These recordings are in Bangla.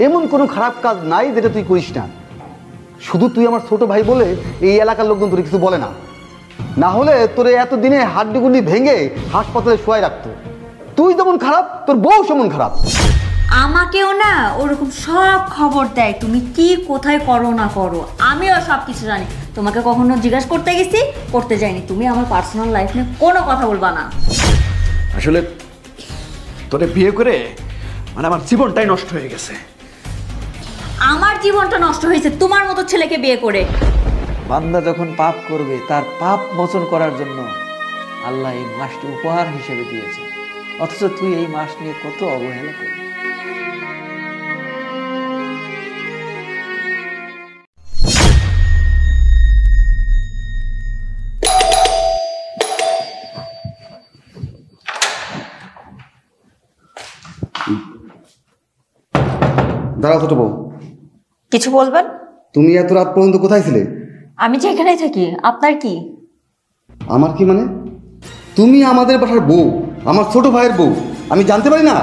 এমন কোনো খারাপ কাজ নাই যেটা তুই করিস না। শুধু তুই আমার ছোট ভাই বলে এই এলাকার লোকজন তোর কিছু বলে না, না হলে তোর এতদিনে হাড্ডিগুন্ডি ভেঙে হাসপাতালে শোয়াই রাখতো। তুই যেমন খারাপ, তোর বউ সেমন খারাপ। আমাকেও না ওরকম সব খবর দেয় তুমি কি কোথায় করো না করো, আমিও সব কিছু জানি। তোমাকে কখনো জিজ্ঞাসা করতে গেছি? করতে যাইনি। তুমি আমার পার্সোনাল লাইফ নিয়ে কোনো কথা বলবা না। আসলে তোরে বিয়ে করে মানে আমার জীবনটাই নষ্ট হয়ে গেছে। আমার জীবনটা নষ্ট হয়েছে তোমার মতো ছেলেকে বিয়ে করে। বান্দা যখন পাপ করবে তার পাপ মোচন করার জন্য আল্লাহ এই মাসটি উপহার হিসেবে দিয়েছে, অথচ তুই এই মাস নিয়ে কত অবহেলা করবি। দাঁড়াও ছোট বউ, কিছু বলবেন? তুমি এত রাত পর্যন্ত কোথায় ছিলে? আমি যে এখানেই থাকি, আপনার কি? আমার কি মানে? তুমি আমাদের বাসার বউ, আমার ছোট ভাইয়ের বউ, আমি জানতে পারি না?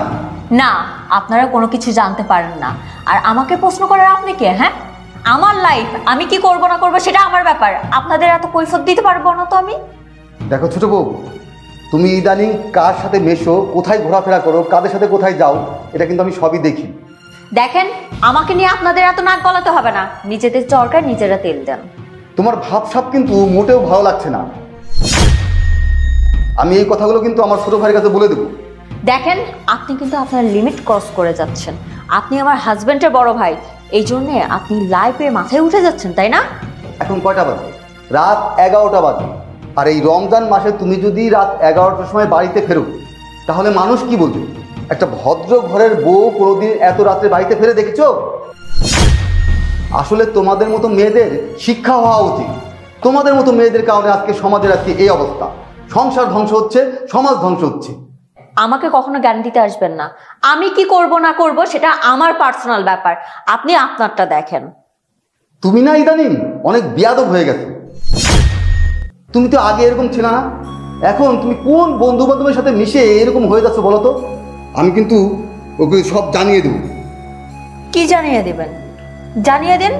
না, আপনারা কোনো কিছু জানতে পারেন না। আর আমাকে প্রশ্ন করার আপনি কে? হ্যাঁ, আমার লাইফ আমি কি করব না করব সেটা আমার ব্যাপার, আপনাদের এত কৈফিয়ত দিতে পারবো না তো আমি। দেখো ছোট বউ, তুমি ইদানিং কার সাথে মেশো, কোথায় ঘোরাফেরা করো, কাদের সাথে কোথায় যাও, এটা কিন্তু আমি সবই দেখি। দেখেন, আমাকে নিয়ে আপনাদের এত নাক গলাতে হবে না। নিজেদের চরকায় নিজেরা তেল দেন। তোমার ভাবসাব কিন্তু মোটেও ভালো লাগছে না। আমি এই কথাগুলো কিন্তু আমার ছোট ভাইয়ের কাছে বলে দেবো। দেখেন, আপনি কিন্তু আপনার লিমিট ক্রস করে যাচ্ছেন। আপনি আমার হাজবেন্ডের বড় ভাই, এই জন্যে আপনি লাইফে মাথায় উঠে যাচ্ছেন, তাই না? এখন কয়টা বাজে? রাত 11টা বাজে। আর এই রমজান মাসে তুমি যদি রাত 11টার সময় বাড়িতে ফেরো, তাহলে মানুষ কি বলবে? একটা ভদ্র ঘরের বউ কোনোদিন এত রাত্রে বাড়িতে ফেরে দেখেছো? আসলে তোমাদের মতো মেয়েদের শিক্ষা হওয়া উচিত। তোমাদের মতো মেয়েদের কারণে আজকে সমাজের আজকে এই অবস্থা। সংসার ধ্বংস হচ্ছে, সমাজ ধ্বংস হচ্ছে। আমাকে কখনো জ্ঞান দিতে আসবেন না। আমি কি করব না করব সেটা আমার পার্সোনাল ব্যাপার, আপনি আপনারটা দেখেন। তুমি না ইদানিং অনেক বেয়াদব হয়ে গেছে। তুমি তো আগে এরকম ছিল না। এখন তুমি কোন বন্ধু বান্ধবের সাথে মিশে এরকম হয়ে যাচ্ছ বলো তো? আমি কিন্তু ওকে সব জানিয়ে দেবো। কি জানিয়ে দেবেন? জানিয়ে দিন,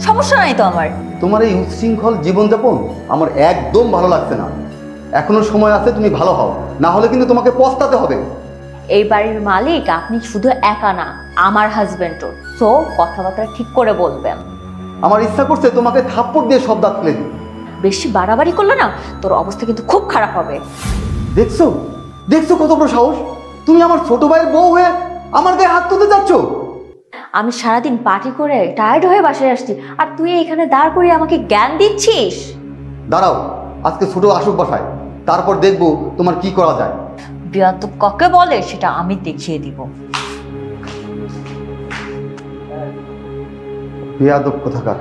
সমস্যা নাই তো আমার। তোমার এই উচ্ছৃঙ্খল জীবনযাপন আমার একদম ভালো লাগছে না। এখনো সময় আছে, তুমি ভালো হও, না হলে কিন্তু তোমাকে পস্তাতে হবে। এই বাড়ির মালিক আপনি শুধু একা না, আমার হাজবেন্ডও। সো কথাবার্তা ঠিক করে বলবেন। আমার ইচ্ছা করছে তোমাকে থাপ্পড় দিয়ে সব দাঁত ফেলে দিই। বেশি বাড়াবাড়ি করলে না তোর অবস্থা কিন্তু খুব খারাপ হবে। দেখছো দেখছো কত বড় সাহস! তুমি আমার ছোট ভাইয়ের বউ হয়ে আমার গায়ে হাত তুলতে যাচ্ছ। আমি সারাদিন পার্টি করে টায়ার্ড হয়ে বাসায় আসছি, আর তুই এখানে দাঁড় করিয়ে আমাকে জ্ঞান দিচ্ছিস। দাঁড়াও, আজকে ছোট আসুক বাসায়, তারপর দেখবো তোমার কি করা যায়। বেয়াদব কাকে বলে সেটা আমি দেখিয়ে দিব। বেয়াদব কোথাকার।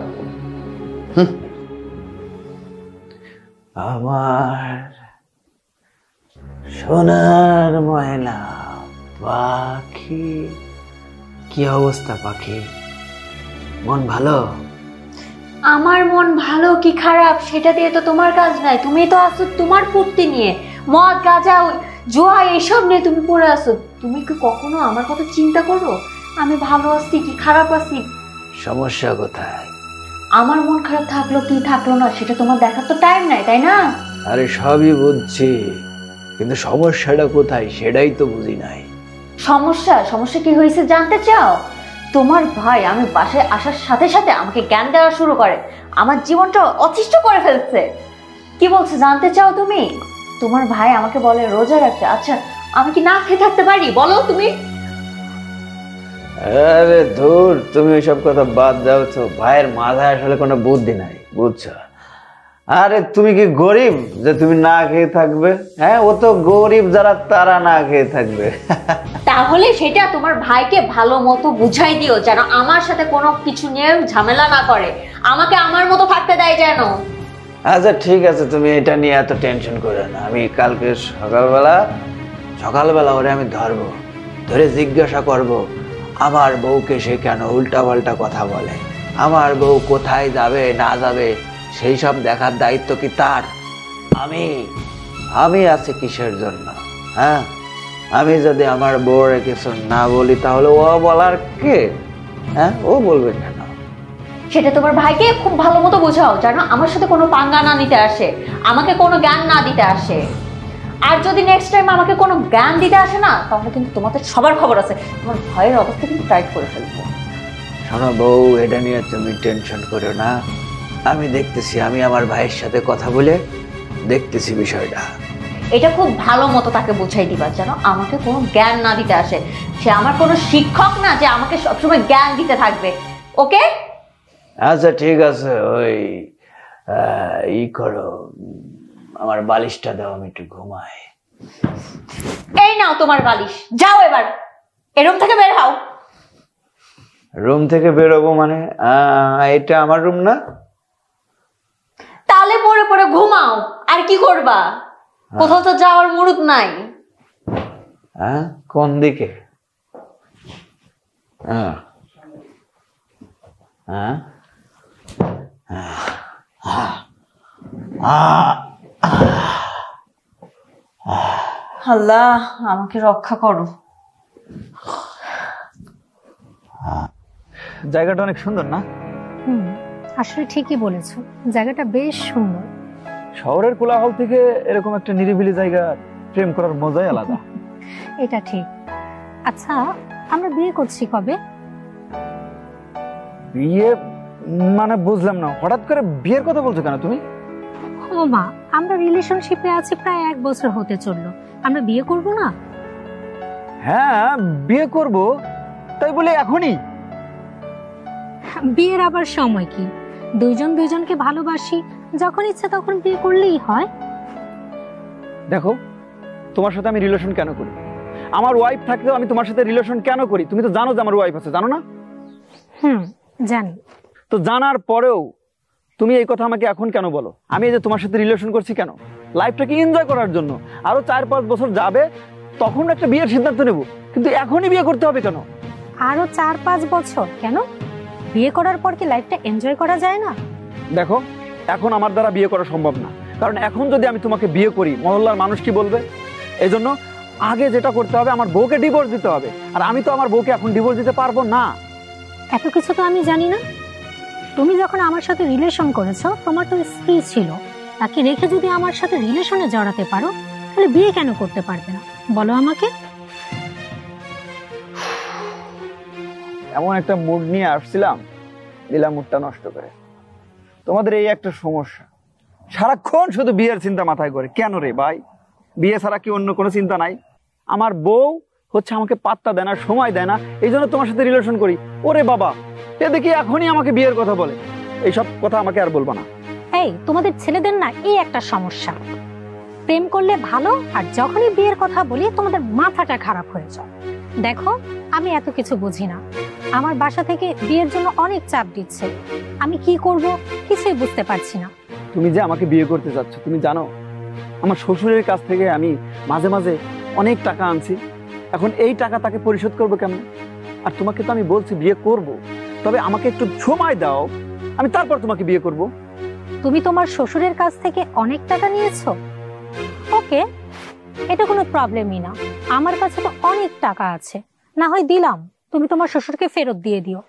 আমার সোনার ময়না পাখি, কি অবস্থা পাখি? মন ভালো? আমার মন ভালো কি খারাপ সেটা দিয়ে তো তোমার কাজ নাই। তুমি তো আছো তোমার ফুর্তি নিয়ে, মদ গাঁজা জুয়া এইসব নিয়ে তুমি পড়ে আছো। তুমি কি কখনো আমার কথা চিন্তা করো আমি ভালো আছি কি খারাপ আছি? সমস্যা কোথায়? আমার মন খারাপ থাকলো কি থাকলো না সেটা তোমার দেখার তো টাইম নাই, তাই না? আরে সবই বুঝছি, কিন্তু সমস্যাটা কোথায় সেটাই তো বুঝি নাই। সমস্যা কি হয়েছে জানতে চাও? তোমার ভাই আমি বাসায় আসার সাথে সাথে আমাকে জ্ঞান দেওয়া শুরু করে, আমার জীবনটা অতিষ্ঠ করে ফেলছে। কি বলছে জানতে চাও তুমি? তোমার ভাই আমাকে বলে রোজা রাখতে। আচ্ছা, আমি কি না খেয়ে থাকতে পারি বলো তুমি? আরে ধুর, তুমি ওইসব কথা বাদ দাও তো। ভাইয়ের মাথায় আসলে কোনো বুদ্ধি নাই, বুঝছো? আরে তুমি কি গরিব যে তুমি না খেয়ে থাকবে? হ্যাঁ, ও তো গরিব যারা তারা না খেয়ে থাকবে। তাহলে সেটা তোমার ভাইকে ভালো মতো বুঝাই দিও যেন আমার সাথে কোনো কিছু নিয়ে ঝামেলা না করে, আমাকে আমার মতো থাকতে দেয় যেন। আচ্ছা ঠিক আছে, তুমি এটা নিয়ে এত টেনশন করো না। আমি কালকে সকালবেলা ওরে আমি ধরে জিজ্ঞাসা করব আমার বউকে সে কেন উল্টাপাল্টা কথা বলে, আমার বউ কোথায় যাবে না যাবে সেই সব দেখার দায়িত্ব কি তার? আমি আছি কিসের জন্য? হ্যাঁ, আমি যদি আমার বউরে কিছু না বলি তাহলে ও বলার কে? হ্যাঁ, ও বলবে কেন? সেটা তোমার ভাইকে খুব ভালো মতো বোঝাও, জানো আমার সাথে কোনো পাঙ্গা না নিতে আসে, আমাকে কোনো জ্ঞান না দিতে আসে। আর যদি নেক্সট টাইম আমাকে কোনো জ্ঞান দিতে আসে না, তাহলে কিন্তু তোমাদের সবার খবর আছে, তোমার ভয়ের অবস্থা কিন্তু টাইট করে ফেলবো। শোনো বউ, এটা নিয়ে তুমি টেনশন করো না, আমি দেখতেছি, আমি আমার ভাইয়ের সাথে কথা বলে দেখতেছি বিষয়টা। এটা খুব ভালো মতো তাকে বুঝাই দিবা, জানো আমাকে কোনো জ্ঞান না দিতে আসে, সে আমার কোনো শিক্ষক না যে আমাকে সবসময় জ্ঞান দিতে থাকবে। ওকে? আচ্ছা ঠিক আছে, ওই ই করো, আমার বালিশটা দাও, আমি একটু ঘুমাই। এই নাও তোমার বালিশ, যাও এবার এরুম থেকে বের হও। রুম থেকে বেরোবো মানে? এটা আমার রুম না? তালে পরে পরে ঘুমাও, আর কি করবা? কোথাও তো যাওয়ার মুরুদ নাই। হ্যাঁ, কোন দিকে? হ্যাঁ হ্যাঁ আল্লাহ আমাকে রক্ষা করো। জায়গাটা অনেক সুন্দর না? আসলে ঠিকই বলেছো, জায়গাটা বেশ সুন্দর। শহরের কোলাহল থেকে এরকম একটা নিরিবিলি জায়গা প্রেম করার মজাই আলাদা। এটা ঠিক। আচ্ছা, আমরা বিয়ে করছি কবে? বিয়ে মানে বুঝলাম না, হঠাৎ করে বিয়ের কথা বলছো কেন তুমি? ও মা, আমরা রিলেশনশিপে আছি প্রায় 1 বছর হতে চললো, আমরা বিয়ে করব না? হ্যাঁ বিয়ে করব, তাই বলে এখনই? বিয়ের আবার সময় কি? দুইজন দুইজনকে ভালোবাসি, যখন ইচ্ছে তখন বিয়ে করলেই হয়। দেখো, তোমার সাথে আমি রিলেশন কেন করি? আমার ওয়াইফ থাকলেও আমি তোমার সাথে রিলেশন কেন করি? তুমি তো জানো যে আমার ওয়াইফ আছে, জানো না? জানি। তো জানার পরেও তুমি এই কথা আমাকে এখন কেন বলো? আমি এই যে তোমার সাথে রিলেশন করছি কেন? লাইফটাকে এনজয় করার জন্য। আরো 4-5 বছর যাবে, তখন একটা বিয়ের সিদ্ধান্ত নেব, কিন্তু এখনই বিয়ে করতে হবে কেন? আরো 4-5 বছর কেন? বিয়ে করার পর কি লাইফটা এনজয় করা যায় না? দেখো, এখন আমার দ্বারা বিয়ে করা সম্ভব না, কারণ এখন যদি আমি তোমাকে বিয়ে করি, মহল্লার মানুষ কি বলবে? এই জন্য আগে যেটা করতে হবে, আমার বউকে ডিভোর্স দিতে হবে, আর আমি তো আমার বউকে এখন ডিভোর্স দিতে পারবো না। এত কিছু তো আমি জানি না। তুমি যখন আমার সাথে রিলেশন করেছো, তোমার তো স্ত্রী ছিল, তাকে রেখে যদি আমার সাথে রিলেশনে জড়াতে পারো, তাহলে বিয়ে কেন করতে পারবে না বলো আমাকে? এমন একটা মুড নিয়ে আসছিলাম, দিলাম মুডটা নষ্ট করে। তোমাদের এই একটা সমস্যা, সারাক্ষণ শুধু বিয়ের চিন্তা মাথায় করে। কেন রে ভাই? বিয়ে ছাড়া কি অন্য কোনো চিন্তা নাই? আমার বউ হচ্ছে আমাকে পাত্তা দেয় না, সময় দেয় না, এই জন্য তোমার সাথে রিলেশন করি। ওরে বাবা, এ দেখি এখনই আমাকে বিয়ের কথা বলে। এইসব কথা আমাকে আর বলবো না। এই তোমাদের ছেলেদের না এই একটা সমস্যা, প্রেম করলে ভালো, আর যখনই বিয়ের কথা বলি তোমাদের মাথাটা খারাপ হয়ে যায়। দেখো, আমি এত কিছু বুঝি না, আমার বাসা থেকে বিয়ের জন্য অনেক চাপ দিচ্ছে, আমি কি করব কিছুই বুঝতে পারছি না। তুমি যে আমাকে বিয়ে করতে যাচ্ছ, তুমি জানো আমার শ্বশুরের কাছ থেকে আমি মাঝে মাঝে অনেক টাকা আনছি। এখন এই টাকা তাকে পরিশোধ করবো কেমন? আর তোমাকে তো আমি বলছি বিয়ে করব, তবে আমাকে একটু সময় দাও, আমি তারপর তোমাকে বিয়ে করব। তুমি তোমার শ্বশুরের কাছ থেকে অনেক টাকা নিয়েছো? ওকে, এটা কোনো প্রবলেমই না, আমার কাছে তো অনেক টাকা আছে, না হয় দিলাম, তুমি তোমার শ্বশুরকে ফেরত দিয়ে দিও।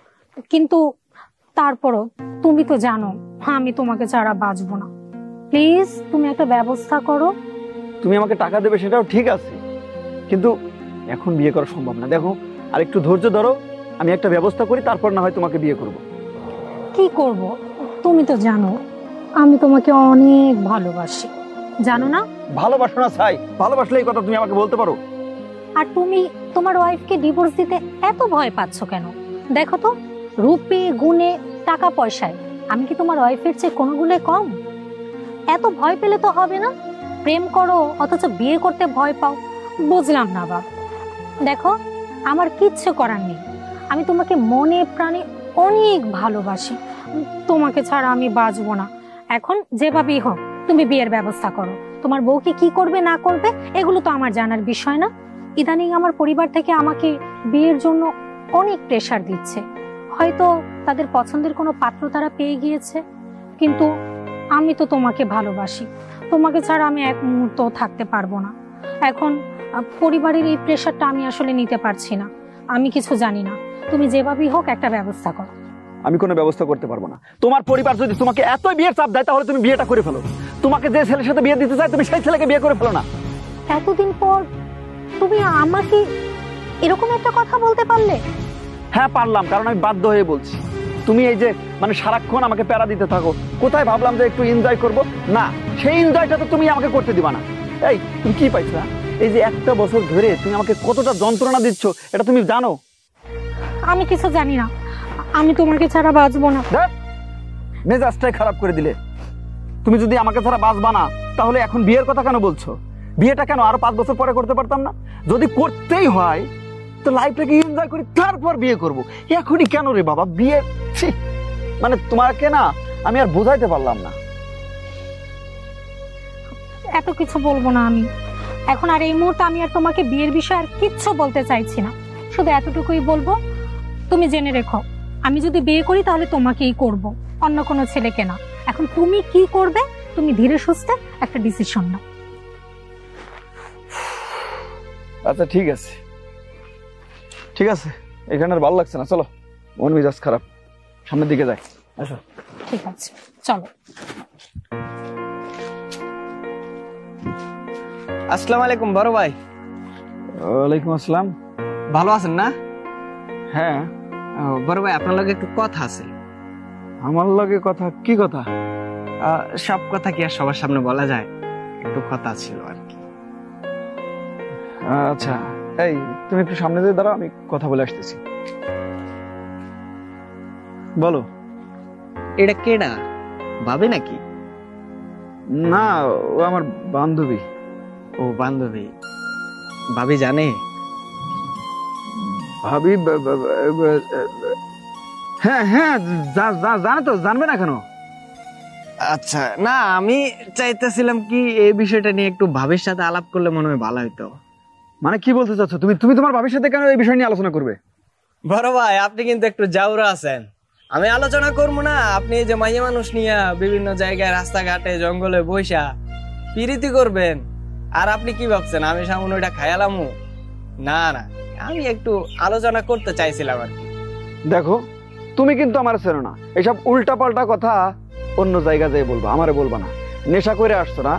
কিন্তু তারপরও তুমি তো জানো আমি তোমাকে ছাড়া বাঁচবো না, প্লিজ তুমি একটা ব্যবস্থা করো। তুমি আমাকে টাকা দেবে সেটাও ঠিক আছে, কিন্তু এখন বিয়ে করা সম্ভব না। দেখো, আর একটু ধৈর্য ধরো, আমি একটা ব্যবস্থা করি, তারপর না হয় তোমাকে বিয়ে করব। কি করব? তুমি তো জানো আমি তোমাকে অনেক ভালোবাসি, জানো না? ভালোবাসো না চাই, ভালোবাসলে এই কথা তুমি আমাকে বলতে পারো। আর তুমি তোমার ওয়াইফকে ডিভোর্স দিতে এত ভয় পাচ্ছ কেন? দেখো তো, রূপে গুণে টাকা পয়সায় আমি কি তোমার ওয়াইফের চেয়ে কোনো গুণে কম? এত ভয় পেলে তো হবে না, প্রেম করো অথচ বিয়ে করতে ভয় পাও, বুঝলাম না বাবা। দেখো, আমার কিচ্ছু করার নেই, আমি তোমাকে মনে প্রাণে অনেক ভালোবাসি, তোমাকে ছাড়া আমি বাঁচবো না। এখন যেভাবেই হোক তুমি বিয়ের ব্যবস্থা করো, তোমার বউকে কি করবে না করবে এগুলো তো আমার জানার বিষয় না। ইদানিং আমার পরিবার থেকে আমাকে বিয়ের জন্য অনেক প্রেসার দিচ্ছে, হয়তো তাদের পছন্দের কোনো পাত্র তারা পেয়ে গিয়েছে, কিন্তু আমি তো তোমাকে ভালোবাসি, তোমাকে ছাড়া আমি এক মুহূর্ত থাকতে পারবো না। এখন পরিবারের এই প্রেসারটা আমি আসলে নিতে পারছি না, আমি কিছু জানি না, তুমি যেভাবেই হোক একটা ব্যবস্থা করো। আমি কোনো ব্যবস্থা করতে পারবো না। তোমার পরিবার যদি তোমাকে এত বিয়ের চাপ দেয় তাহলে তুমি বিয়েটা করে ফেলো। তোমাকে যে ছেলের সাথে বিয়ে দিতে চায় তুমি সেই ছেলেকে বিয়ে করে ফেলো না। এতদিন পর তুমি আমাকে এরকম একটা কথা বলতে পারলে? হ্যাঁ পারলাম, কারণ আমি বাধ্য হয়ে বলছি। তুমি এই যে মানে সারাক্ষণ আমাকে প্যারা দিতে থাকো, কোথায় ভাবলাম যে একটু এনজয় করব, না সেই এনজয়টা তো তুমি আমাকে করতে দিবা না। এই তুমি কি পাইছো? এই যে একটা বছর ধরে তুমি আমাকে কতটা যন্ত্রণা দিচ্ছ এটা তুমি জানো? আমি কিছু জানি না, আমি তোমাকে ছাড়া বাঁচবো না। মেজাজটাই খারাপ করে দিলে। তুমি যদি আমাকে ছাড়া বাঁচবা না তাহলে এখন বিয়ের কথা কেন বলছো? বিয়েটা কেন আরো 5 বছর পরে করতে পারতাম না? যদি করতেই হয় তো লাইফটাকে এনজয় করি তারপর বিয়ে করব। এখনই কেন রে বাবা বিয়ে? মানে তোমাকে না আমি আর বোঝাইতে পারলাম না। এত কিছু বলবো না আমি এখন, আর এই মুহূর্তে আমি আর তোমাকে বিয়ের বিষয়ে আর কিচ্ছু বলতে চাইছি না। শুধু এতটুকুই বলবো, তুমি জেনে রেখো আমি যদি বিয়ে করি তাহলে তোমাকেই করব, অন্য কোনো ছেলেকে না। এখন তুমি কি করবে তুমি ধীরে সুস্থে একটা ডিসিশন নাও। আচ্ছা ঠিক আছে, ঠিক আছে, এখানে আর ভালো লাগছে না, চলো। মন মেজাজ খারাপ, সামনের দিকে যাই। আসো। ঠিক আছে চলো। আসসালামু আলাইকুম বড় ভাই। ওয়ালাইকুম আসসালাম। ভালো আছেন না? হ্যাঁ। বড় ভাই আপনার লগে একটু কথা আছে। আমার লগে কথা? কি কথা? সব কথা কি আর সবার সামনে বলা যায়? একটু কথা ছিল আর কি। আচ্ছা এই তুমি একটু সামনে দিয়ে দাঁড়াও, আমি কথা বলে আসতেছি। বলো। এটা কেডা? ভাবি নাকি? না, ও আমার বান্ধবী। ও বান্ধবী। ভাবি জানে? ভাবি হ্যাঁ হ্যাঁ জানে তো, জানবে না কেন? আচ্ছা না, আমি চাইতেছিলাম কি এই বিষয়টা নিয়ে একটু ভাবির সাথে আলাপ করলে মনে হয় ভালো হইতো। মানে কি বলতে চাচ্ছ তুমি? তুমি তোমার ভাবির সাথে কেন এই বিষয় নিয়ে আলোচনা করবে? বড় ভাই আপনি কিন্তু একটু জাউরা আছেন। আমি আলোচনা করবো না, আপনি যে মাইয়া মানুষ নিয়ে বিভিন্ন জায়গায় রাস্তাঘাটে জঙ্গলে বইসা পিরিতি করবেন, আর আপনি কি ভাবছেন আমি সামনে ওইটা খায়ালামু? না না, আমি একটু আলোচনা করতে চাইছিলাম আর কি। দেখো তুমি কিন্তু আমার চেনো না, এসব উল্টা পাল্টা কথা অন্য জায়গা যেয়ে বলবো, আমারে বলবা না। নেশা করে আসছো না,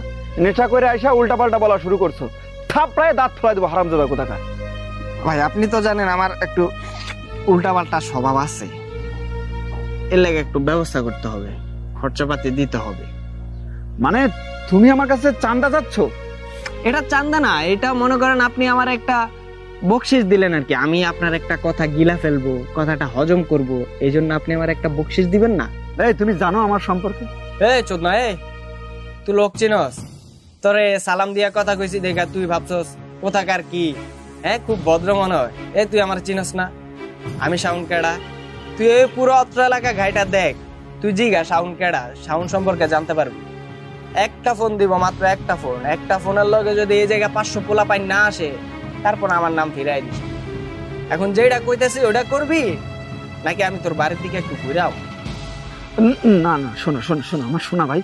নেশা করে আইসা উল্টা পাল্টা বলা শুরু করছো, থাপড়ায় দাঁত ফেলাই দেবো হারামজাদা কোথাকার। ভাই আপনি তো জানেন আমার একটু উল্টাপাল্টা স্বভাব আছে, এর লাগে একটু ব্যবস্থা করতে হবে, খরচাপাতি দিতে হবে। মানে তুমি আমার কাছে চান্দা যাচ্ছ? এটা চান্দা না, এটা মনে করেন আপনি আমার একটা বকশিস দিলেন আর কি। আমি আপনার একটা কথা গিলা ফেলবো, কথাটা হজম করব, এই জন্য আপনি আমার একটা বকশিস দিবেন না? এই তুমি জানো আমার সম্পর্কে? এই চোদনা, এই তুই লোক চিনস? তোরে সালাম দিয়া কথা কইছি দেখা তুই ভাবছস কোথাকার কি? হ্যাঁ খুব ভদ্র মনে হয়। এই তুই আমার চিনস না? আমি শাউন কেডা? তুই এই পুরো অত্র এলাকা ঘাইটা দেখ, তুই জিগা শাউন কেডা, শাউন সম্পর্কে জানতে পারবি। একটা ফোন দিব, মাত্র একটা ফোন, একটা ফোনের লগে যদি এই জায়গায় 500 পোলা পাই না আসে তারপর আমার নাম ফিরাই দিস। এখন যেটা কইতেছি ওটা করবি নাকি আমি তোর বাড়ির দিকে একটু ঘুরাও? না না শোনো শোনো শোনো আমার শোনা ভাই,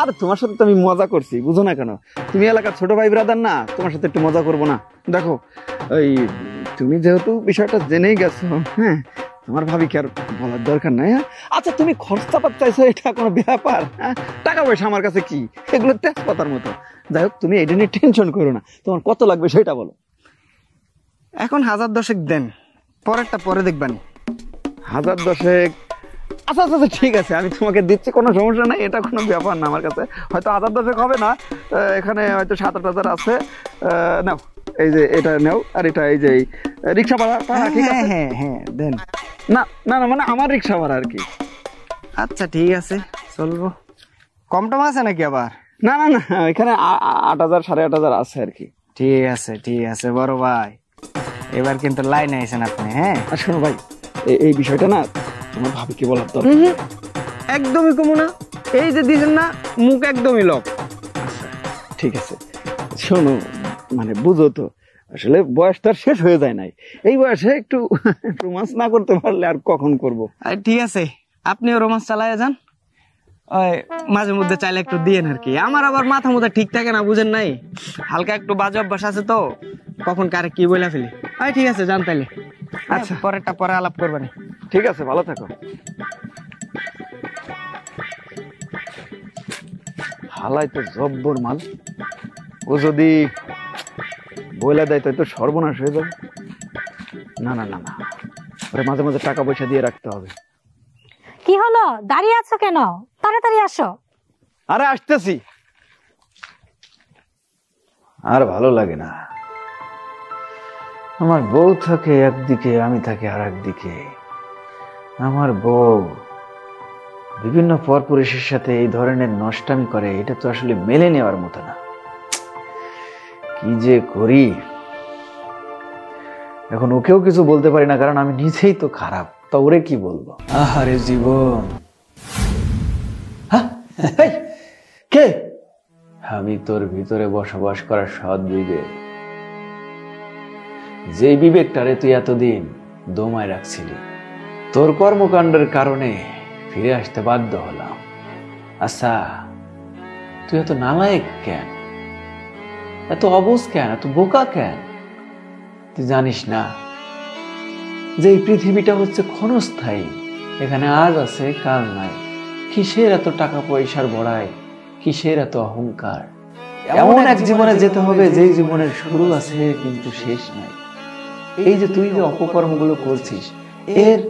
আর তোমার সাথে তো আমি মজা করছি, বুঝো না কেন? তুমি এলাকার ছোট ভাই ব্রাদার না, তোমার সাথে একটু মজা করবো না? দেখো ওই তুমি যেহেতু বিষয়টা জেনেই গেছো, হ্যাঁ তোমার ভাবি কি আর বলার দরকার নাই। হ্যাঁ আচ্ছা তুমি খরচাপাত চাইছো, এটা কোনো ব্যাপার? হ্যাঁ টাকা পয়সা আমার কাছে কি, এগুলো তেজপাতার মতো। যাই হোক তুমি এটা নিয়ে টেনশন করো না, তোমার কত লাগবে সেটা বলো। এখন 1000 দেন, পরেরটা পরে দেখবেন। 1010? আচ্ছা আচ্ছা আচ্ছা ঠিক আছে, আমি তোমাকে দিচ্ছি, কোনো সমস্যা নাই, এটা কোনো ব্যাপার না আমার কাছে। হয়তো 1010 হবে না, এখানে হয়তো 7-8 আছে। নাও এই যে এটা নাও, আর এটা এই যে রিক্সা ভাড়া। ঠিক আছে হ্যাঁ হ্যাঁ দেন। না না না মানে আমার রিক্সা ভাড়া আর কি। আচ্ছা ঠিক আছে চলবো। কম টম আছে নাকি আবার? না না না এখানে 8000 8500 আছে আর কি। ঠিক আছে বড় ভাই, এবার কিন্তু লাইন আইছেন আপনি। হ্যাঁ আর শোনো ভাই, এই বিষয়টা না তোমার ভাবিকে বলার দরকার। একদমই কমু না, এই যে দিছেন না মুখ একদমই লক। আচ্ছা ঠিক আছে শোনো, মানে বুঝো তো আসলে বয়স তো আর শেষ হয়ে যায় নাই, এই বয়সে একটু রোমান্স না করতে পারলে আর কখন করবো? ঠিক আছে আপনিও রোমান্স চালায় যান, ওই মাঝে মধ্যে চাইলে একটু দিয়েন আর কি। আমার আবার মাথা মুথা ঠিক থাকে না, বুঝেন নাই, হালকা একটু বাজে অভ্যাস আছে তো, কখন কারে কি বলে ফেলি। ঠিক আছে যান তাইলে। আচ্ছা। পরেরটা পরে আলাপ করবানি। ঠিক আছে, ভালো থাকো। হালাই তো জব্বর মাল, ও যদি বইলা দেয় তো সর্বনাশ হয়ে যাবে। না না না না, ওরে মাঝে মাঝে টাকা পয়সা দিয়ে রাখতে হবে। কি হলো, দাঁড়িয়ে আছো কেন? তাড়াতাড়ি আসো। আরে আসতেছি। আর ভালো লাগে না, আমার বউ থাকে একদিকে, আমি থাকি আর একদিকে। আমার বউ বিভিন্ন পরপুরুষের সাথে এই ধরনের নষ্টামি করে, এটা তো আসলে মেনে নেওয়ার মতো না। কি যে করি, এখন ওকেও কিছু বলতে পারি না, কারণ আমি নিজেই তো খারাপ, তা ওরে কি বলবো? আহারে জীবন। হ্যাঁ, এই, কে? আমি তোর ভিতরে বসবাস করার সৎ বিবেক, যে বিবেকটারে তুই এতদিন দমায় রাখছিলি, তোর কর্মকাণ্ডের কারণে ফিরে আসতে বাধ্য হলাম। আচ্ছা, তুই এত নালায়েক কেন, এত অবুঝ কেন, এত বোকা কেন? তুই জানিস না যে এই পৃথিবীটা হচ্ছে ক্ষণস্থায়ী, এখানে আজ আছে কাল নাই। কিসের এত টাকা পয়সার বড়াই, কিসের এত অহংকার? এমন এক জীবনে যেতে হবে যে জীবনের শুরু আছে কিন্তু শেষ নাই। এই যে তুই যে অপকর্মগুলো করছিস, এর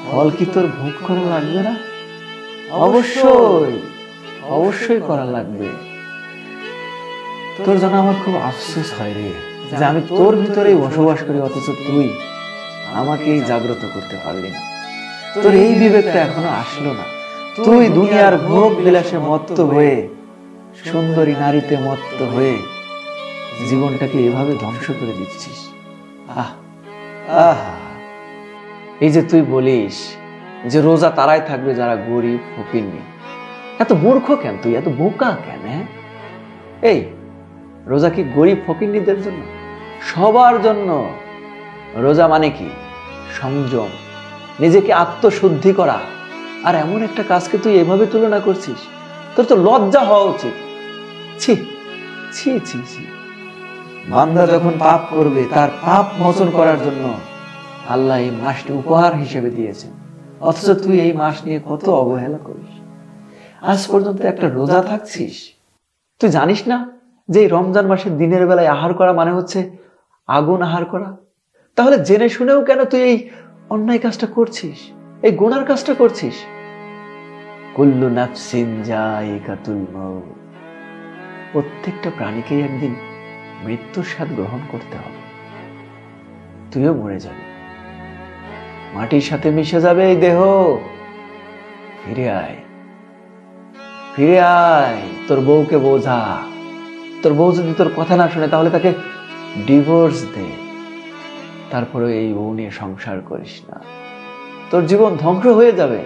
ফল কি তোর ভোগ করা লাগবে না? অবশ্যই অবশ্যই করা লাগবে। তোর জন্য আমার খুব আফসোস হয় রে, যে আমি তোর ভিতরেই বসবাস করি, অথচ তুই আমাকে জাগ্রত করতে পারলি না। তোর এই বিবেকটা এখনো আসলো না। তুই দুনিয়ার ভোগ বিলাসে মত্ত হয়ে, সুন্দরী নারীতে মত্ত হয়ে জীবনটাকে এভাবে ধ্বংস করে দিচ্ছিস। আহ আহ এই যে তুই বলিস যে রোজা তারাই থাকবে যারা গরিব ফকির, এত মূর্খ কেন তুই, এত বোকা কেন? এই রোজা কি গরিব ফকিরদের জন্য? সবার জন্য। রোজা মানে কি? সংযম, নিজেকে আত্মশুদ্ধি করা। আর এমন একটা কাজকে তুই এভাবে তুলনা করছিস, তোর তো লজ্জা হওয়া উচিত। ছি ছি ছি ছি। বান্দা যখন পাপ করবে, তার পাপ মোচন করার জন্য আল্লাহ এই মাসটি উপহার হিসেবে দিয়েছেন, অথচ তুই এই মাস নিয়ে কত অবহেলা করিস। আজ পর্যন্ত একটা রোজা থাকছিস। তুই জানিস না যে এই রমজান মাসের দিনের বেলায় আহার করা মানে হচ্ছে আগুন আহার করা? তাহলে জেনে শুনেও কেন তুই এই অন্যায় কাজটা করছিস, এই গুনার কাজটা করছিস? কুল্লু নাফসিন যায়িকাতুল মাউত, প্রত্যেকটা প্রাণীকেই একদিন মৃত্যুর স্বাদ গ্রহণ করতে হবে। তুইও মরে যাবি, মাটির সাথে মিশে যাবে এই দেহ। ফিরে আয়, ফিরে আয়, তোর বউকে বোঝা। তোর বউ যদি তোর কথা না শুনে, তাহলে তাকে ডিভোর্স দে। তারপরে এই বউ নিয়ে সংসার করিস না, তোর জীবন ধ্বংস হয়ে যাবে।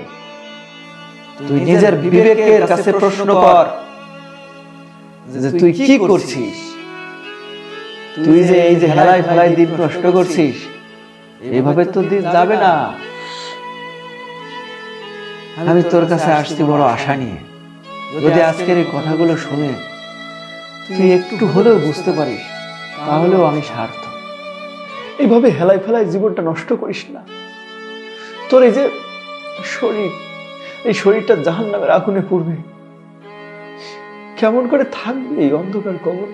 তুই নিজের বিবেকের কাছে প্রশ্ন কর যে তুই কি করছিস। তুই যে এই যে হেলায় ফেলায় দিন নষ্ট করছিস, এভাবে তো দিন যাবে না। আমি তোর কাছে আসছি বড় আশা নিয়ে, যদি আজকের এই কথাগুলো শুনে তুই একটু হলেও বুঝতে পারিস, তাহলেও আমি সার্থক। এইভাবে হেলায় ফেলায় জীবনটা নষ্ট করিস না। তোর এই যে শরীর, এই শরীরটা জাহান্নামের আগুনে পড়বে, কেমন করে থাকবে এই অন্ধকার কবর?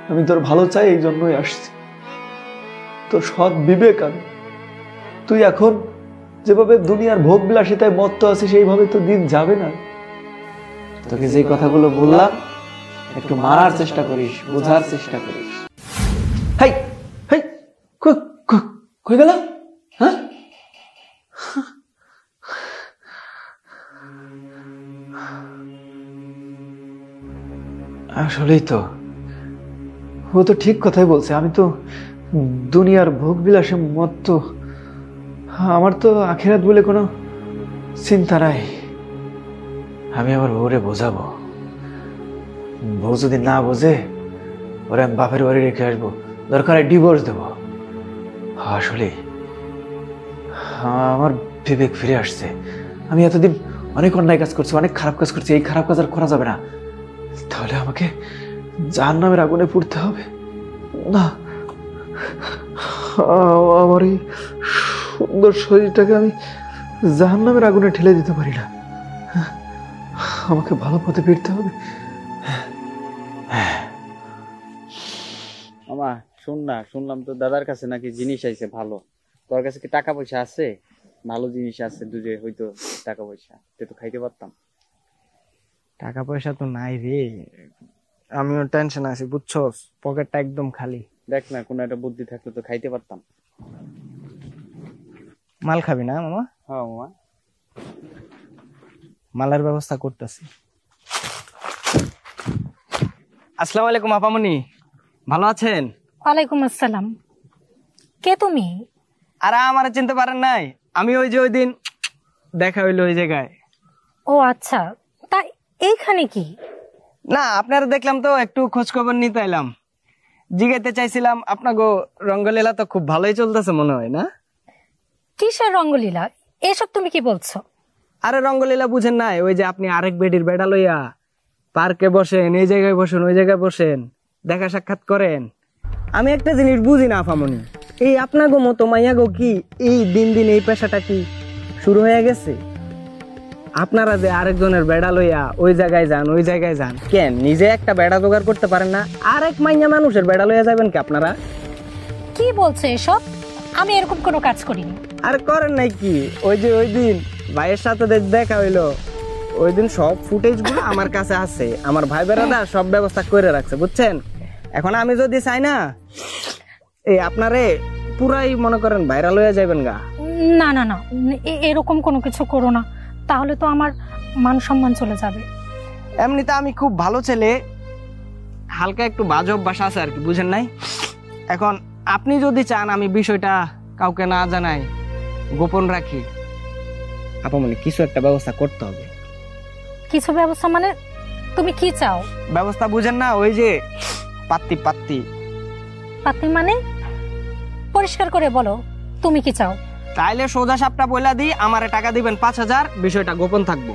আমি তোর ভালো চাই, এই জন্যই আসছি। তোর সৎ বিবেক আমি। তুই এখন যেভাবে দুনিয়ার ভোগ বিলাসিতায় মত্ত আছিস, সেইভাবে তো দিন যাবে না। তোকে যে কথাগুলো বললাম, একটু মানার চেষ্টা করিস, বোঝার চেষ্টা করিস। হাই হাই, কই গেল? হ্যাঁ, আসলেই তো ও তো ঠিক কথাই বলছে। আমি তো দুনিয়ার ভোগ বিলাসে মত্ত, আমার তো আখিরাত বলে কোনো চিন্তা নাই। আমি আমার বউরে বোঝাবো, বউ যদি না বোঝে, ওরে আমি বাপের বাড়ি রেখে আসবো, দরকার ডিভোর্স দেবো। আসলে আমার বিবেক ফিরে আসছে। আমি এতদিন অনেক অন্যায় কাজ করছি, অনেক খারাপ কাজ করছি, এই খারাপ কাজ আর করা যাবে না। তাহলে আমাকে জাহান্নামের আগুনে পুড়তে হবে না। আমার এই সুন্দর শরীরটাকে আমি জাহান্নামের আগুনে ঠেলে দিতে পারি না। আমাকে ভালো পথে ফিরতে হবে। মামা শোন না, শুনলাম তো দাদার কাছে নাকি জিনিস আইছে ভালো। তোর কাছে কি টাকা পয়সা আছে? ভালো জিনিস আছে দুজে, হয়তো টাকা পয়সা তো খাইতে পারতাম। টাকা পয়সা তো নাই রে, আমিও টেনশন আছি বুঝছস, পকেটটা একদম খালি। দেখ না, কোনো একটা বুদ্ধি থাকলে তো খাইতে পারতাম। মাল খাবি না মামা? হ্যাঁ মামা, মালের ব্যবস্থা করতেছি। আসসালামু আলাইকুম আপামনি, ভালো আছেন? ওয়ালাইকুম আসসালাম। কে তুমি? আর আমার চিনতে পারেন নাই? আমি ওই যে ওই দিন দেখা হইলো ওই জায়গায়। ও আচ্ছা, তা এইখানে কি? না আপনারা দেখলাম তো একটু খোঁজ খবর নিতে এলাম। জিজ্ঞাসা চাইছিলাম আপনাকে রঙ্গলীলা তো খুব ভালোই চলতেছে মনে হয় না? কিসের রঙ্গলীলা? এসব তুমি কি বলছো? আরে রঙ্গলীলা বুঝেন নাই? ওই যে আপনি আরেক বেডির বেড়া লইয়া পার্কে বসেন, এই জায়গায় বসেন, ওই জায়গায় বসেন, দেখা সাক্ষাৎ করেন। আমি একটা জিনিস বুঝি না আফামনি, এই আপনাগো মতো মাইয়াগো কি এই দিন দিন এই পেশাটা কি শুরু হয়ে গেছে? আপনারা যে আরেকজনের বেড়া লইয়া ওই জায়গায় যান, ওই জায়গায় যান, কেন নিজে একটা বেড়া জোগাড় করতে পারেন না? আরেক মাইয়া মানুষের বেড়া লইয়া যাবেন কি আপনারা? কি বলছো এসব? আমি এরকম কোনো কাজ করিনি। আর করেন নাই কি? ওই যে ওই দিন ভাইয়ের সাথে দেখা হইলো, ওই দিন সব ফুটেজ গুলো আমার কাছে আছে। আমার ভাই বেড়াদা সব ব্যবস্থা করে রাখছে বুঝছেন। এখন আমি যদি চাই না এই আপনারে পুরাই মনে করেন ভাইরাল হয়ে যাবেন গা। না না না, এরকম কোনো কিছু করো না, তাহলে তো আমার মান সম্মান চলে যাবে। এমনিতে আমি খুব ভালো ছেলে, হালকা একটু বাজে অভ্যাস আছে আর কি, বুঝেন নাই? এখন আপনি যদি চান আমি বিষয়টা কাউকে না জানাই, গোপন রাখি, আপামনি কিছু একটা ব্যবস্থা করতে হবে। কিছু ব্যবস্থা মানে তুমি কি চাও? ব্যবস্থা বুঝেন না? ওই যে পাত্তি পাত্তি পাত্তি মানে? পরিষ্কার করে বলো তুমি কি চাও। তাইলে সোজা সাপটা বইলা দিই, আমারে টাকা দিবেন 5,000, বিষয়টা গোপন থাকবো।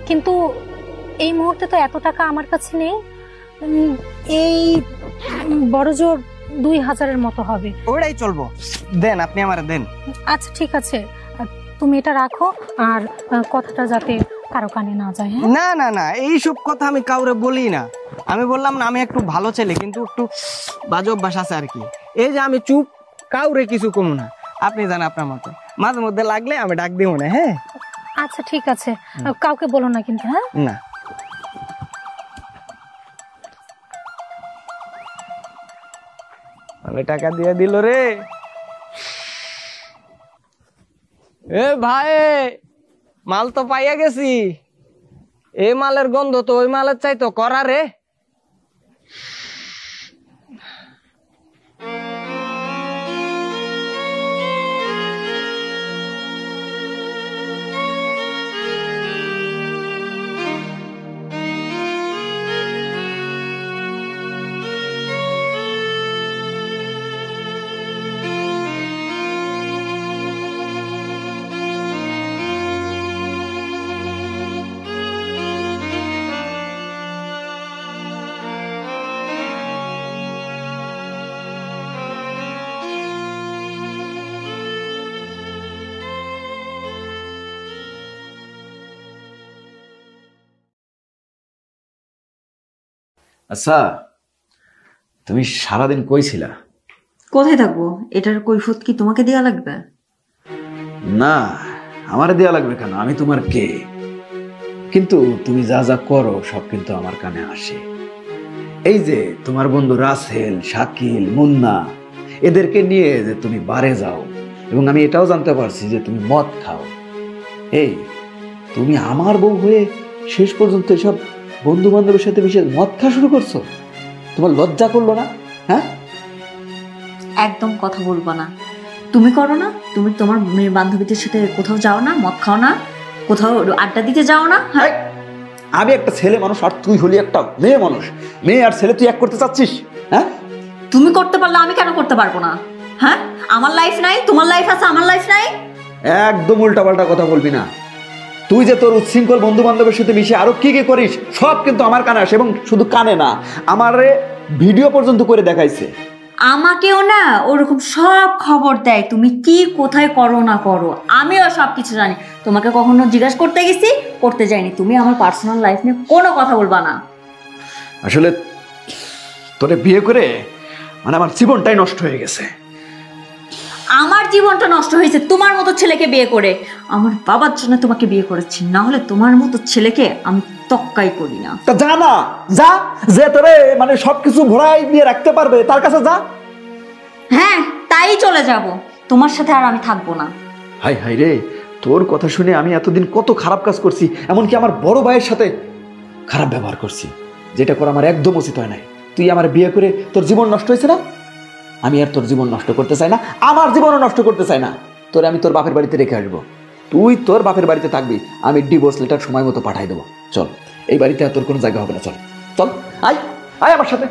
কিন্তু এই মুহূর্তে তো এত টাকা আমার কাছে নেই। এই বড় জোর 2,000-এর মতো হবে। ওইটাই চলবো, দেন আপনি আমারে দেন। আচ্ছা ঠিক আছে, তুমি এটা রাখো, আর কথাটা যাতে কারো কানে না যায়। হ্যাঁ না না না, এইসব কথা আমি কাউরে বলি না। আমি বললাম না আমি একটু ভালো ছেলে, কিন্তু একটু বাজে অভ্যাস আছে আর কি। এই যে আমি চুপ, কাউরে কিছু কমু না, আপনি জান আপনার মতো। মাঝে মধ্যে লাগলে আমি ডাক দিব না। হ্যাঁ আচ্ছা ঠিক আছে, কাউকে বলো না কিন্তু। হ্যাঁ না, আমি টাকা দিয়ে দিল রে। এ ভাই, মাল তো পাইয়া গেছি। এই মালের গন্ধ তো ওই মালের চাইতো করা রে। আচ্ছা, তুমি সারাদিন কই ছিলা? কোথায় থাকবো? এটার কৈফিয়ত কি তোমাকে দেয়া লাগবে? না, আমার দেয়া লাগবে কেন? আমি তোমার কে? কিন্তু তুমি যা যা করো সব কিন্তু আমার কানে আসে। এই যে তোমার বন্ধু রাসেল, শাকিল, মুন্না, এদেরকে নিয়ে যে তুমি বারে যাও, এবং আমি এটাও জানতে পারছি যে তুমি মদ খাও। এই তুমি আমার বউ হয়ে শেষ পর্যন্ত এসব বন্ধু বান্ধবের সাথে মিশে মদ খাওয়া শুরু করছো? তোমার লজ্জা করলো না? হ্যাঁ, একদম কথা বলবো না। তুমি করো না? তুমি তোমার মেয়ে বান্ধবীদের সাথে কোথাও যাও না? মদ খাও না? কোথাও আড্ডা দিতে যাও না? হ্যাঁ, আমি একটা ছেলে মানুষ আর তুই হলি একটা মেয়ে মানুষ। মেয়ে আর ছেলে তুই এক করতে চাচ্ছিস? হ্যাঁ, তুমি করতে পারলে আমি কেন করতে পারবো না? হ্যাঁ, আমার লাইফ নাই, তোমার লাইফ আছে, আমার লাইফ নাই। একদম উল্টাপাল্টা কথা বলবি না। তুই যে তোর উচ্ছৃঙ্খল বন্ধু বান্ধবের সাথে মিশে আরো কি কি করিস সব কিন্তু আমার কানে আসে, এবং শুধু কানে না, আমারে ভিডিও পর্যন্ত করে দেখাইছে। আমাকেও না ওরকম সব খবর দেয়, তুমি কি কোথায় করো না করো, আমিও সব কিছু জানি। তোমাকে কখনো জিজ্ঞাসা করতে গেছি, করতে যাইনি। তুমি আমার পার্সোনাল লাইফ নিয়ে কোনো কথা বলবা না। আসলে তোরে বিয়ে করে মানে আমার জীবনটাই নষ্ট হয়ে গেছে। আমার জীবনটা নষ্ট হয়েছে তোমার মতো ছেলেকে বিয়ে করে। আমার বাবার জন্য তোমাকে বিয়ে করেছি, না হলে তোমার মতো ছেলেকে আমি তক্কাই করি না। তা যা না, যা, যে তোরে মানে সবকিছু ভরাই দিয়ে রাখতে পারবে তার কাছে যা। হ্যাঁ, তাই চলে যাব, তোমার সাথে আর আমি থাকবো না। হাই হাই রে, তোর কথা শুনে আমি এতদিন কত খারাপ কাজ করছি, এমনকি আমার বড় ভাইয়ের সাথে খারাপ ব্যবহার করছি, যেটা করে আমার একদম উচিত হয় নাই। তুই আমার বিয়ে করে তোর জীবন নষ্ট হয়েছে না, আমি আর তোর জীবন নষ্ট করতে চাই না, আমার জীবনও নষ্ট করতে চাই না। তোরে আমি তোর বাপের বাড়িতে রেখে আসবো, তুই তোর বাপের বাড়িতে থাকবি, আমি ডিভোর্স লেটার সময় মতো পাঠাই দেবো। চল, এই বাড়িতে আর তোর কোনো জায়গা হবে না। চল চল, আয় আয় আমার সাথে,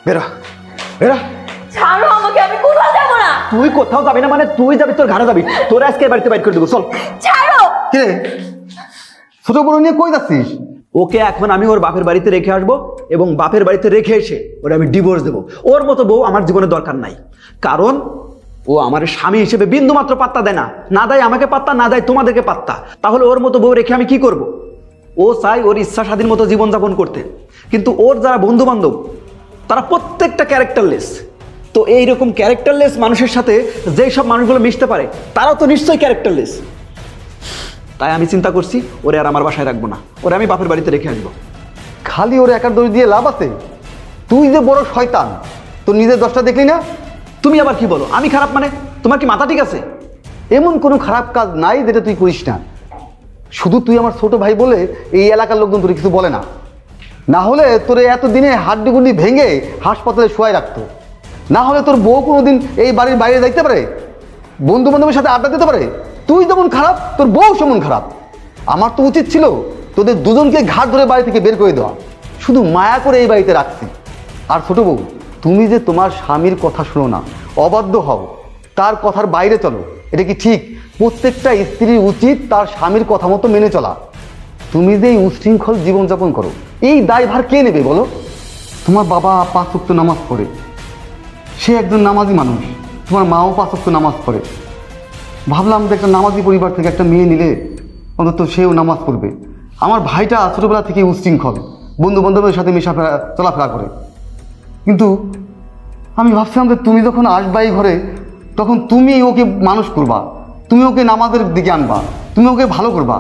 বেরা বেরা। ছাড়ো আমাকে, আমি কোথাও যাব না। তুই কোথাও যাবি না মানে তুই যাবি তোর ঘরে যাবি, তোর আজকে বাড়িতে বাইর করে দেবো। চল ছাড়ো। কে ছোট বড় নিয়ে কই যাচ্ছিস? ওকে এখন আমি ওর বাপের বাড়িতে রেখে আসবো এবং বাপের বাড়িতে রেখে এসে ওরা আমি ডিভোর্স দেবো। ওর মতো বউ আমার জীবনে দরকার নাই, কারণ ও আমার স্বামী হিসেবে বিন্দু মাত্র পাত্তা দেয় না, না দেয় আমাকে পাত্তা, না দেয় তোমাদেরকে পাত্তা। তাহলে ওর মতো বউ রেখে আমি কি করব? ও চাই ওর ইচ্ছা স্বাধীন মতো জীবনযাপন করতে, কিন্তু ওর যারা বন্ধু বান্ধব তারা প্রত্যেকটা ক্যারেক্টারলেস। তো এইরকম ক্যারেক্টারলেস মানুষের সাথে যেই সব মানুষগুলো মিশতে পারে তারাও তো নিশ্চয়ই ক্যারেক্টারলেস। তাই আমি চিন্তা করছি ওরে আর আমার বাসায় রাখবো না, ওরে আমি বাপের বাড়িতে রেখে আসবো। খালি ওর একার দড়ি দিয়ে লাভ আছে? তুই যে বড় শয়তান, তোর নিজের দশটা দেখলি না? তুমি আবার কি বলো আমি খারাপ? মানে তোমার কি মাথা ঠিক আছে? এমন কোনো খারাপ কাজ নাই যেটা তুই করিস না। শুধু তুই আমার ছোট ভাই বলে এই এলাকার লোকজন তোর কিছু বলে না, না হলে তোর এতদিনে হাড্ডিগুন্ডি ভেঙে হাসপাতালে শোয়াই রাখতো। না হলে তোর বউ কোনোদিন এই বাড়ির বাইরে যাইতে পারে, বন্ধু বান্ধবের সাথে আড্ডা দিতে পারে? তুই যেমন খারাপ তোর বউ সেমন খারাপ। আমার তো উচিত ছিল তোদের দুজনকে ঘাট ধরে বাড়ি থেকে বের করে দেওয়া, শুধু মায়া করে এই বাড়িতে রাখছি। আর ছোট বউ, তুমি যে তোমার স্বামীর কথা শোনো না, অবাধ্য হও, তার কথার বাইরে চলো, এটা কি ঠিক? প্রত্যেকটা স্ত্রীর উচিত তার স্বামীর কথা মতো মেনে চলা। তুমি যে এই উশৃঙ্খল জীবনযাপন করো, এই দায়ভার কে নেবে বলো? তোমার বাবা 5 ওয়াক্ত নামাজ পড়ে, সে একজন নামাজি মানুষ, তোমার মাও 5 ওয়াক্ত নামাজ পড়ে। ভাবলাম যে একটা নামাজি পরিবার থেকে একটা মেয়ে নিলে অন্তত সেও নামাজ পড়বে। আমার ভাইটা ছোটোবেলা থেকে উশৃঙ্খল, বন্ধু বান্ধবের সাথে চলাফেরা করে। কিন্তু আমি ভাবছিলাম যে তুমি যখন আসবা এই ঘরে, তখন তুমি ওকে মানুষ করবা, তুমি ওকে নামাজের দিকে আনবা, তুমি ওকে ভালো করবা।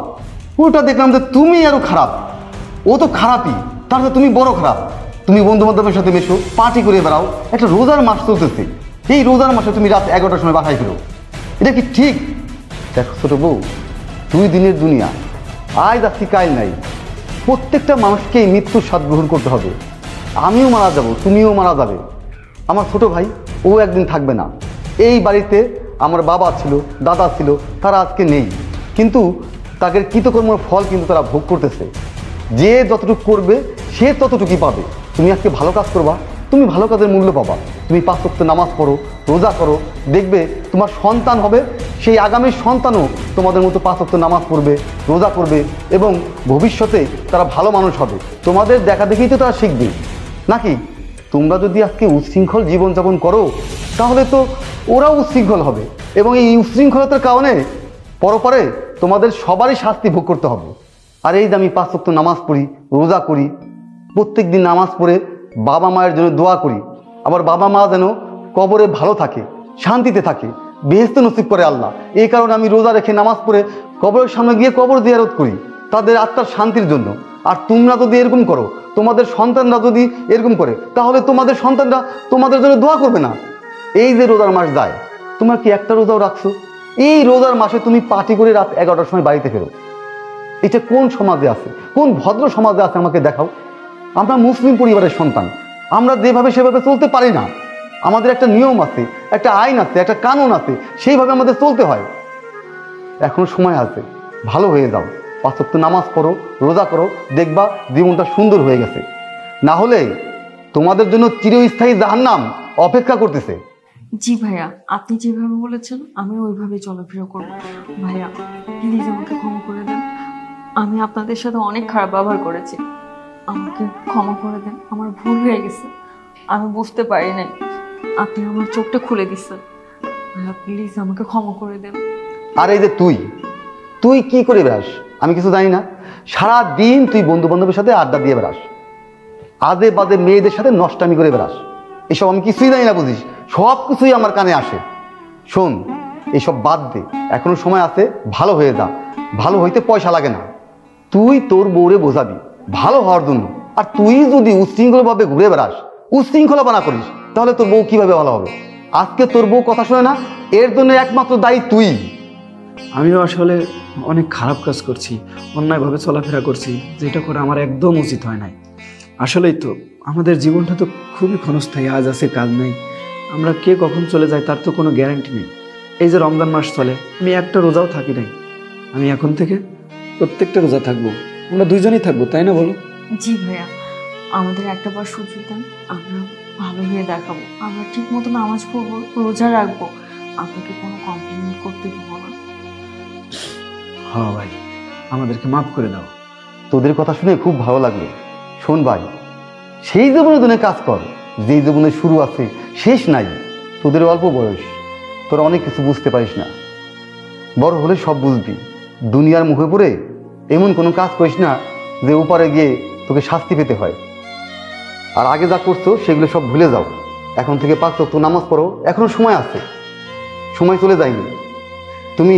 উল্টা দেখলাম যে তুমি আরও খারাপ। ও তো খারাপই, তার সাথে তুমি বড় খারাপ। তুমি বন্ধু বান্ধবের সাথে মেশো, পার্টি করে বেড়াও। একটা রোজার মাস চলতেছে, এই রোজার মাসে তুমি রাত 11টার সময় বাসায় ফেরো, এটা কি ঠিক? দেখো ছোটো বউ, 2 দিনের দুনিয়া, আজ আছি কাল নাই। প্রত্যেকটা মানুষকেই মৃত্যুর স্বাদ গ্রহণ করতে হবে। আমিও মারা যাব, তুমিও মারা যাবে। আমার ছোট ভাই ও একদিন থাকবে না এই বাড়িতে। আমার বাবা ছিল, দাদা ছিল, তারা আজকে নেই, কিন্তু তাদের কৃতকর্মের ফল কিন্তু তারা ভোগ করতেছে। যে যতটুকু করবে সে ততটুকুই পাবে। তুমি আজকে ভালো কাজ করবা, তুমি ভালো কাজের মূল্য পাবা। তুমি 5 ওয়াক্ত নামাজ পড়ো, রোজা করো, দেখবে তোমার সন্তান হবে, সেই আগামী সন্তানও তোমাদের মতো 5 ওয়াক্ত নামাজ পড়বে, রোজা করবে এবং ভবিষ্যতে তারা ভালো মানুষ হবে। তোমাদের দেখা দেখেই তো তারা শিখবে নাকি? তোমরা যদি আজকে উচ্ছৃঙ্খল জীবনযাপন করো, তাহলে তো ওরাও উচ্ছৃঙ্খল হবে এবং এই উচ্ছৃঙ্খলতার কারণে পরপরে তোমাদের সবারই শাস্তি ভোগ করতে হবে। আর এই যে আমি 5 ওয়াক্ত নামাজ পড়ি, রোজা করি, প্রত্যেক দিন নামাজ পড়ে বাবা মায়ের জন্য দোয়া করি, আবার বাবা মা যেন কবরে ভালো থাকে, শান্তিতে থাকে, বেহেশত নসিব করে আল্লাহ। এই কারণে আমি রোজা রেখে নামাজ পড়ে কবরের সামনে গিয়ে কবর জিয়ারত করি তাদের আত্মার শান্তির জন্য। আর তোমরা যদি এরকম করো, তোমাদের সন্তানরা যদি এরকম করে, তাহলে তোমাদের সন্তানরা তোমাদের জন্য দোয়া করবে না। এই যে রোজার মাস যায়, তোমরা কি একটা রোজাও রাখছো? এই রোজার মাসে তুমি পার্টি করে রাত 11টার সময় বাড়িতে ফেরো। এটা কোন সমাজে আছে, কোন ভদ্র সমাজে আছে আমাকে দেখাও। আমরা মুসলিম পরিবারের সন্তান, আমরা যেভাবে সেভাবে চলতে পারি না। আমাদের একটা নিয়ম আছে, একটা আইন আছে, একটা কানুন আছে, সেইভাবে আমাদের চলতে হয়। এখনো সময় আছে, ভালো হয়ে যাও, 5 ওয়াক্ত নামাজ পড়ো, রোজা করো, দেখবা জীবনটা সুন্দর হয়ে গেছে। না হলে তোমাদের জন্য চিরস্থায়ী জাহান্নাম অপেক্ষা করতেছে। জি ভাইয়া, আপনি যেভাবে বলেছেন আমি ওইভাবে চলাফেরা করবো। ভাইয়া প্লিজ আমাকে ক্ষমা করে দেন, আমি আপনাদের সাথে অনেক খারাপ ব্যবহার করেছি, আমাকে ক্ষমা করে দেন। আমার ভুল হয়ে গেছে, আমি বুঝতে পারি নাই। আপনি আমার চোখটা খুলে দিচ্ছেন। ভাইয়া প্লিজ আমাকে ক্ষমা করে দেন। আর এই যে তুই কি করে বেড়াস আমি কিছু জানি না। সারা দিন তুই বন্ধু বান্ধবের সাথে আড্ডা দিয়ে বেড়াস, আদে বাদে মেয়েদের সাথে নষ্টামি করে বেড়াস। এসব আমি কিছুই জানি না, বুঝিস? সব কিছুই আমার কানে আসে। শোন, এইসব বাদ দে, এখনো সময় আছে, ভালো হয়ে যা। ভালো হইতে পয়সা লাগে না। তুই তোর বউরে বোঝাবি ভালো হওয়ার জন্য। আর তুই যদি উশৃঙ্খলভাবে ঘুরে বেড়াস, উশৃঙ্খলাপনা করিস, তাহলে তোর বউ কিভাবে ভালো হবে? আজকে তোর বউ কথা শোনে না, এর জন্য একমাত্র দায়ী তুই। আমিও আসলে অনেক খারাপ কাজ করছি, অন্যায়ভাবে চলাফেরা করছি, যেটা করে আমার একদম উচিত হয় নাই। আসলেই তো আমাদের জীবনটা তো খুবই ক্ষণস্থায়ী, আজ আছে কাল নেই। আমরা কে কখন চলে যাই তার তো কোনো গ্যারান্টি নেই। এই যে রমজান মাস চলে, আমি একটা রোজাও থাকি নাই। আমি এখন থেকে প্রত্যেকটা রোজা থাকবো, আমরা দুইজনই থাকবো, তাই না বলো? জি ভাইয়া, আমাদের একটা বার সুযোগ দেন, আমরা ভালো হয়ে দেখাবো। আমরা ঠিক মতো নামাজ পড়বো, রোজা রাখবো, আপনাকে কোনো কমপ্লেন করতে দিব না। হ্যাঁ ভাই, আমাদেরকে মাফ করে দাও। তোদের কথা শুনে খুব ভালো লাগলো। শোন ভাই, সেই জীবনে তোনে কাজ কর যেই জীবনে শুরু আছে শেষ নাই। তোদের অল্প বয়স, তোরা অনেক কিছু বুঝতে পারিস না। বড় হলে সব বুঝবি। দুনিয়ার মুখে পড়ে এমন কোনো কাজ করিস না যে ওপারে গিয়ে তোকে শাস্তি পেতে হয়। আর আগে যা করছো সেগুলো সব ভুলে যাও। এখন থেকে 5 ওয়াক্ত নামাজ পড়ো, এখনো সময় আছে, সময় চলে যায়নি। তুমি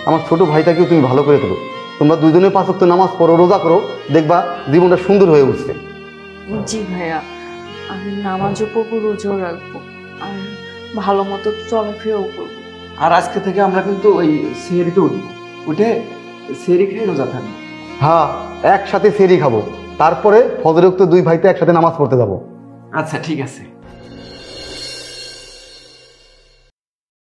আমার ছোট ভাইটাকেও তুমি ভালো করে তোলো। তোমরা দুইজনে 5 ওয়াক্ত নামাজ পড়ো, রোজা করো, দেখবা জীবনটা সুন্দর হয়ে উঠছে। জি ভাইয়া, আমি নামাজও পড়বো, রোজাও রাখবো, আর ভালো মতো চলাফেরাও করবো। আর আজকে থেকে আমরা কিন্তু ওই সেহরিতে উঠে সেহরি খেয়ে রোজা থাকবো। হ্যাঁ, একসাথে সেহরি খাবো, তারপরে ফজরের ওয়াক্ত 2 ভাইতে একসাথে নামাজ পড়তে যাবো। আচ্ছা ঠিক আছে।